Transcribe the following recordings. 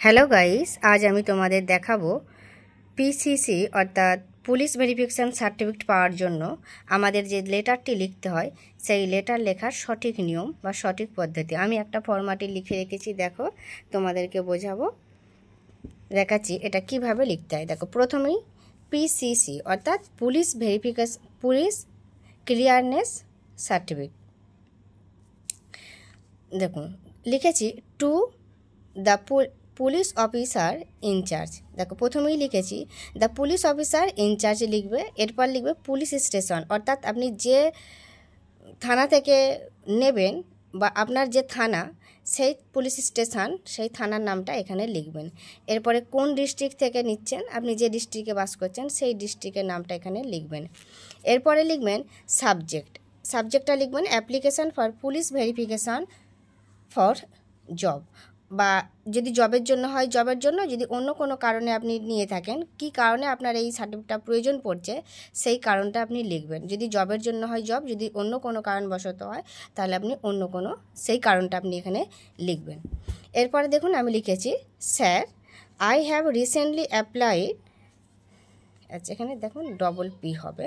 Hello guys, আজ আমি তোমাদের দেখাবো পিসিসি অর্থাৎ পুলিশ ভেরিফিকেশান সার্টিফিকেট পাওয়ার জন্য আমাদের যে লেটারটি লিখতে হয় সেই লেটার লেখার সঠিক নিয়ম বা সঠিক পদ্ধতি। আমি একটা ফরম্যাটে লিখে রেখেছি, দেখো তোমাদেরকে বোঝাবো, দেখাচ্ছি এটা কিভাবে লিখতে হয়। দেখো, প্রথমেই পিসিসি অর্থাৎ পুলিশ ক্লিয়ারনেস সার্টিফিকেট, দেখুন লিখেছি to the police officer in charge. দেখো প্রথমেই লিখেছি দ্য পুলিশ অফিসার ইনচার্জ লিখবে, এরপর লিখবে পুলিশ স্টেশন অর্থাৎ আপনি যে থানা থেকে নেবেন বা আপনার যে থানা সেই পুলিশ স্টেশন, সেই থানার নামটা এখানে লিখবেন। এরপরে কোন ডিস্ট্রিক্ট থেকে নিচ্ছেন, আপনি যে ডিস্ট্রিক্টে বাস করছেন সেই ডিস্ট্রিক্টের নামটা এখানে লিখবেন। এরপরে লিখবেন সাবজেক্টটা লিখবেন application for police verification for job, বা যদি জবের জন্য হয় জবের জন্য, যদি অন্য কোনো কারণে আপনি নিয়ে থাকেন, কি কারণে আপনার এই সার্টিফিকেটটা প্রয়োজন পড়ছে সেই কারণটা আপনি লিখবেন। যদি জবের জন্য হয় জব, যদি অন্য কোনো কারণবশত হয় তাহলে আপনি অন্য কোনো সেই কারণটা আপনি এখানে লিখবেন। এরপরে দেখুন আমি লিখেছি sir I have recently applied, আচ্ছা এখানে দেখুন ডবল পি হবে,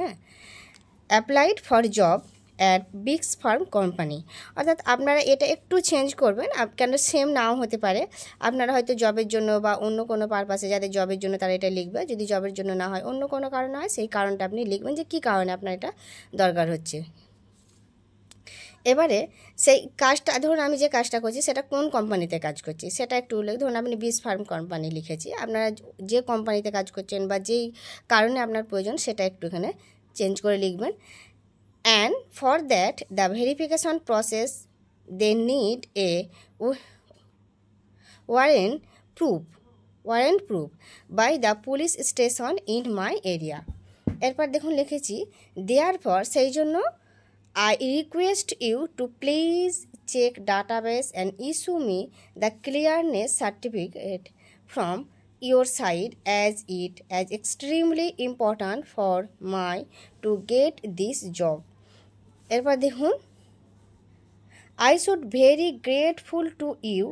applied for job at Biggs farm company. অর্থাৎ আপনারা এটা একটু চেঞ্জ করবেন, কেন সেম নাও হতে পারে। আপনারা হয়তো জবের জন্য বা অন্য কোনো পারপাসে যাদের জবের জন্য তারা এটা লিখবে, যদি জবের জন্য না হয় অন্য কোনো কারণে হয় সেই কারণটা আপনি লিখবেন যে কী কারণে আপনার এটা দরকার হচ্ছে। এবারে সেই কাজটা, ধরুন আমি যে কাজটা করছি সেটা কোন কোম্পানিতে কাজ করছি সেটা একটু উল্লেখ, ধরুন আপনি বিস ফার্ম কোম্পানি লিখেছি, আপনারা যে কোম্পানিতে কাজ করছেন বা যেই কারণে আপনার প্রয়োজন সেটা একটু এখানে চেঞ্জ করে লিখবেন। And for that the verification process they need a warrant proof by the police station in my area। এরপর দেখুন লিখেছি therefore সেই জন্য I request you to please check database and issue me the clearness certificate from your side as it is extremely important for my to get this job। এরপর দেখুন I should very grateful to you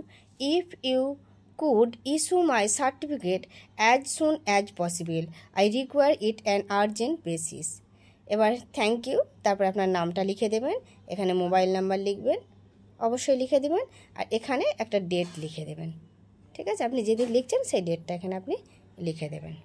if you could issue my certificate as soon as possible. I require it an urgent basis। এবার thank you, তারপর আপনার নামটা লিখে দেবেন, এখানে mobile number লিখবেন, অবশ্যই লিখে দেবেন, আর এখানে একটা ডেট লিখে দেবেন। ঠিক আছে, আপনি যেদিন লিখছেন সেই ডেটটা এখানে আপনি লিখে দেবেন।